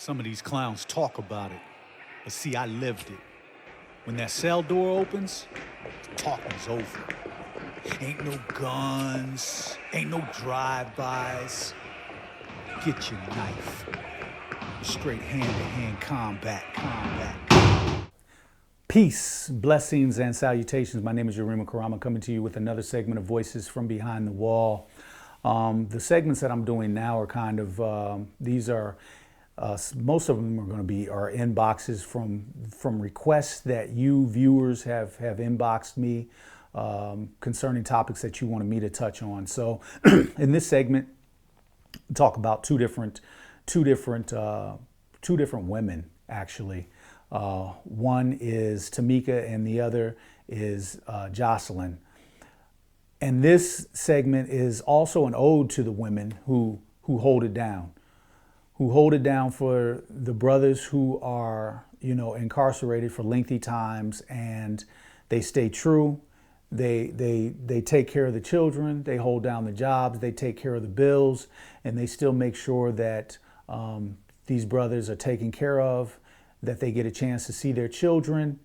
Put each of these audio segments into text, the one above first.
Some of these clowns talk about it, but see, I lived it. When that cell door opens, the talking's over. Ain't no guns, ain't no drive-bys. Get your knife. Straight hand-to-hand combat. Peace, blessings, and salutations. My name is Yurima Karama, coming to you with another segment of Voices from Behind the Wall. The segments that I'm doing now are kind of, these are, most of them are going to be our inboxes from requests that you viewers have inboxed me concerning topics that you wanted me to touch on. So in this segment, talk about two different women actually. One is Tamika and the other is Jocelyn. And this segment is also an ode to the women who hold it down, for the brothers who are, incarcerated for lengthy times, and they stay true. They take care of the children, they hold down the jobs, they take care of the bills, and they still make sure that these brothers are taken care of, that they get a chance to see their children,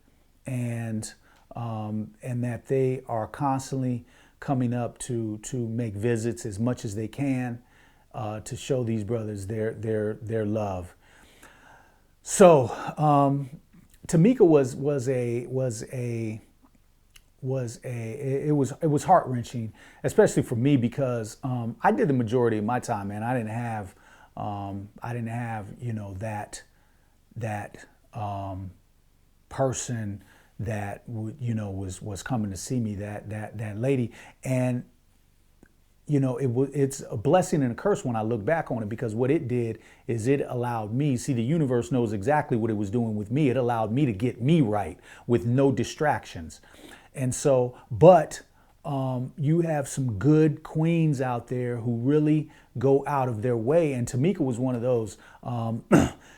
and that they are constantly coming up to make visits as much as they can to show these brothers their love. So Tamika it was heart-wrenching, especially for me, because I did the majority of my time, man. I didn't have that person that was coming to see me, that lady. And it's a blessing and a curse when I look back on it, because what it did is it allowed me, see, the universe knows exactly what it was doing with me. It allowed me to get me right with no distractions. And so, but you have some good queens out there who really go out of their way. And Tamika was one of those.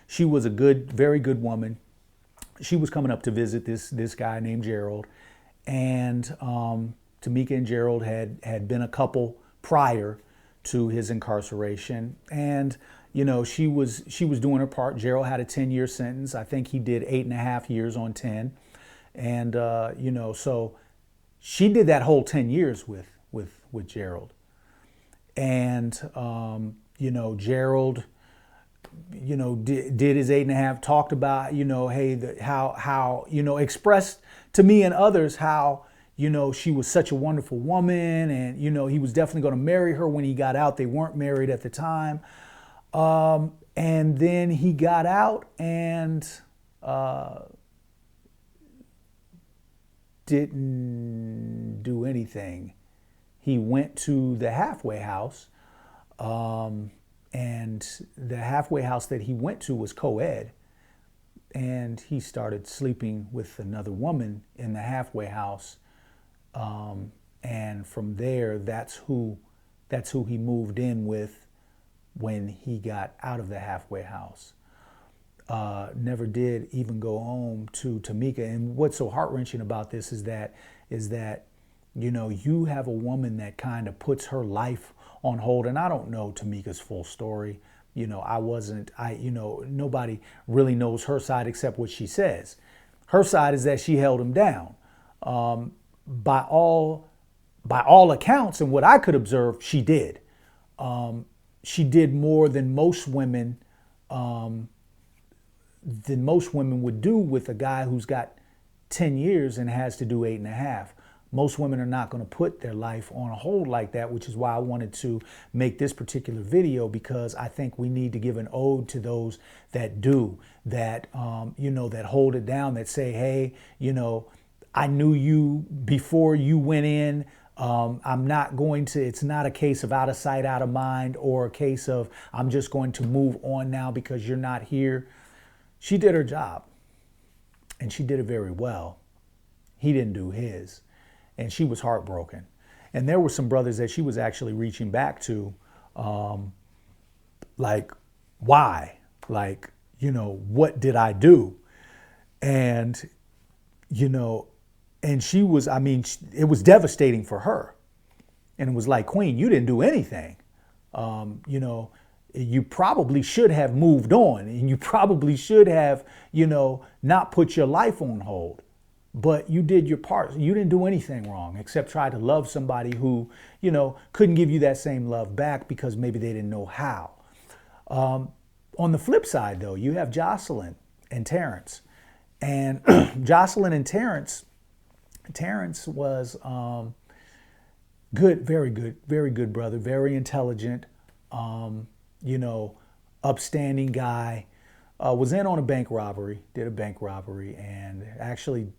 She was a very good woman. She was coming up to visit this guy named Gerald. And Tamika and Gerald had been a couple prior to his incarceration. And, she was doing her part. Gerald had a 10-year sentence. I think he did 8.5 years on 10. And, so she did that whole 10 years with Gerald. And, Gerald, did his 8.5, talked about, hey, how, expressed to me and others how, she was such a wonderful woman, and, he was definitely going to marry her when he got out. They weren't married at the time. And then he got out and, didn't do anything. He went to the halfway house, and the halfway house that he went to was co-ed, and he started sleeping with another woman in the halfway house, and from there, that's who he moved in with when he got out of the halfway house. Never did even go home to Tamika. And what's so heart-wrenching about this is that you have a woman that kind of puts her life on hold. And I don't know Tamika's full story. Nobody really knows her side except what she says. Her side is that she held him down. By all accounts, and what I could observe, she did. She did more than most women would do with a guy who's got 10 years and has to do 8.5. Most women are not going to put their life on a hold like that, which is why I wanted to make this particular video, because I think we need to give an ode to those that do, that, that hold it down, that say, hey, I knew you before you went in. It's not a case of out of sight, out of mind, or a case of I'm just going to move on now because you're not here. She did her job, and she did it very well. He didn't do his, and she was heartbroken. And there were some brothers that she was actually reaching back to, like, why? Like, what did I do? And, and she was, it was devastating for her. And it was like, Queen, you didn't do anything. you probably should have moved on, and you probably should have, not put your life on hold. But you did your part. You didn't do anything wrong except try to love somebody who, couldn't give you that same love back because maybe they didn't know how. On the flip side, though, you have Jocelyn and Terrence. And Jocelyn and Terrence was good, very good brother, very intelligent, upstanding guy. Was in on a bank robbery, did a bank robbery, and actually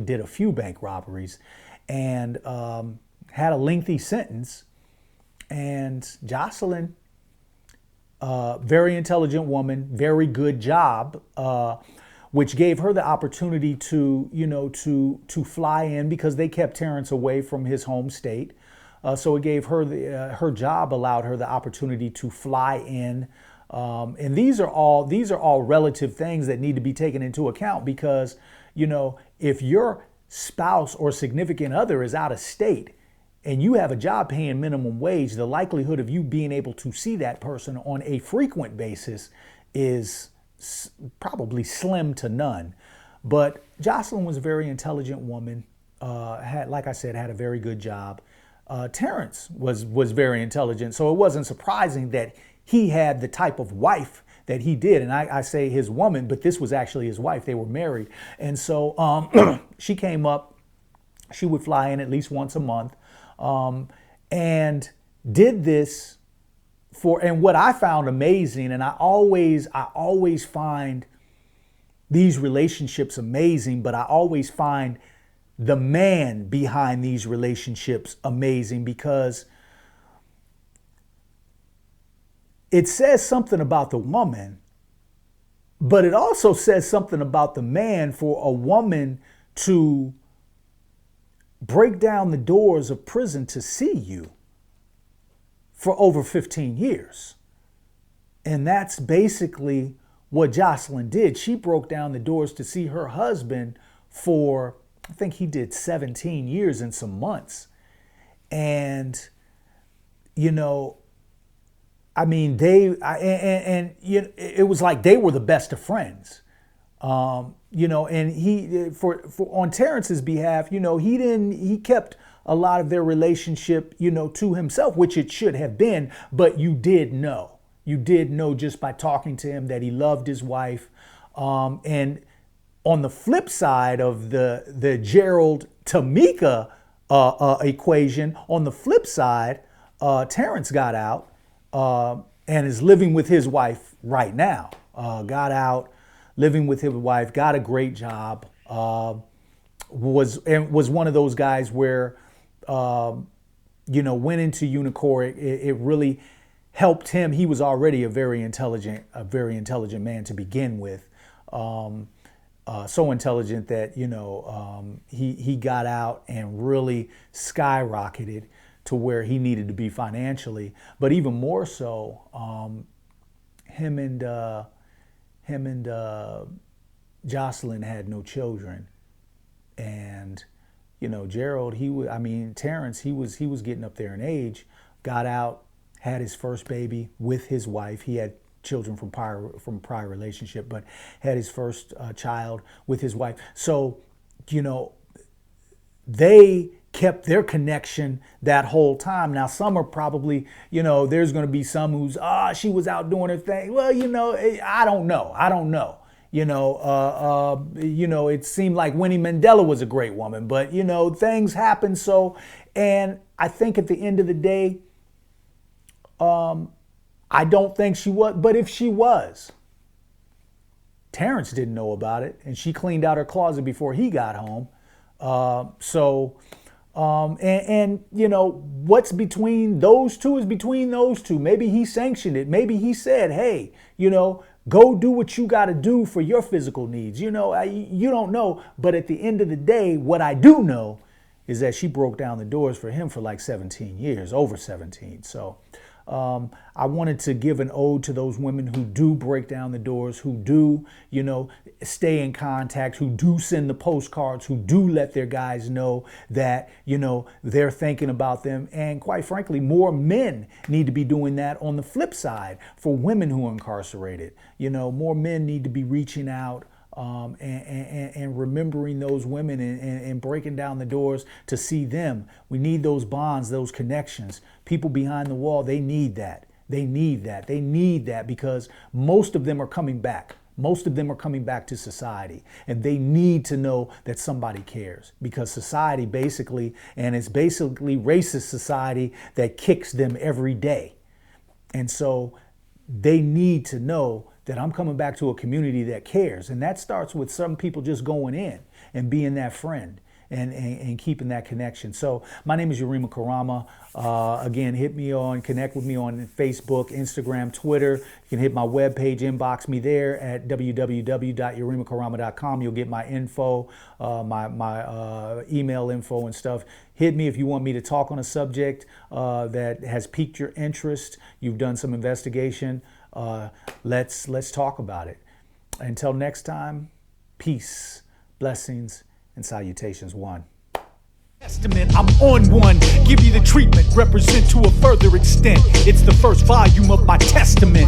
did a few bank robberies, and had a lengthy sentence. And Jocelyn, very intelligent woman, very good job, which gave her the opportunity to fly in because they kept Terrence away from his home state. So it gave her her job allowed her the opportunity to fly in. And these are all relative things that need to be taken into account because, if your spouse or significant other is out of state and you have a job paying minimum wage, the likelihood of you being able to see that person on a frequent basis is probably slim to none. But Jocelyn was a very intelligent woman, like I said, had a very good job. Terrence was very intelligent, so it wasn't surprising that he had the type of wife that he did. And I say his woman, but this was actually his wife. They were married. And so she came up, she would fly in at least once a month, and did this and what I found amazing, and I always find these relationships amazing, but I always find the man behind these relationships amazing because it says something about the woman, but it also says something about the man for a woman to break down the doors of prison to see you for over 15 years. And that's basically what Jocelyn did. She broke down the doors to see her husband for, I think he did 17 years and some months. And, it was like they were the best of friends, and he, for on Terrence's behalf, he kept a lot of their relationship, to himself, which it should have been, but you did know just by talking to him that he loved his wife. And on the flip side of the Gerald Tamika equation, on the flip side, Terrence got out and is living with his wife right now. Got out, living with his wife, got a great job. Was one of those guys where, went into Unicor. It really helped him. He was already a very intelligent man to begin with. So intelligent that, he got out and really skyrocketed to where he needed to be financially. But even more so, him and Jocelyn had no children. And, Gerald, Terrence, he was getting up there in age, got out, had his first baby with his wife. He had children from prior relationship, but had his first child with his wife. So, they kept their connection that whole time. Now, some are probably, there's going to be some who's, she was out doing her thing. Well, I don't know. It seemed like Winnie Mandela was a great woman, but, things happen. So, and I think at the end of the day, I don't think she was, but if she was, Terrence didn't know about it, and she cleaned out her closet before he got home. What's between those two is between those two. Maybe he sanctioned it. Maybe he said, hey, go do what you got to do for your physical needs. You don't know. But at the end of the day, what I do know is that she broke down the doors for him for like 17 years, over 17. So I wanted to give an ode to those women who do break down the doors, who do, stay in contact, who do send the postcards, who do let their guys know that, they're thinking about them. And quite frankly, more men need to be doing that on the flip side for women who are incarcerated. More men need to be reaching out and remembering those women and breaking down the doors to see them. We need those bonds, those connections. People behind the wall, they need that. They need that. They need that because most of them are coming back. Most of them are coming back to society, and they need to know that somebody cares, because society basically, and it's basically racist society that kicks them every day. And so they need to know that I'm coming back to a community that cares. And that starts with some people just going in and being that friend and keeping that connection. So my name is Yurima Karama. Again, connect with me on Facebook, Instagram, Twitter. You can hit my webpage, inbox me there at www.yurimakarama.com. You'll get my info, my email info and stuff. Hit me if you want me to talk on a subject that has piqued your interest. You've done some investigation. Let's talk about it. Until next time, peace, blessings, and salutations. One. Testament, I'm on one. Give you the treatment, represent to a further extent. It's the first volume of my testament.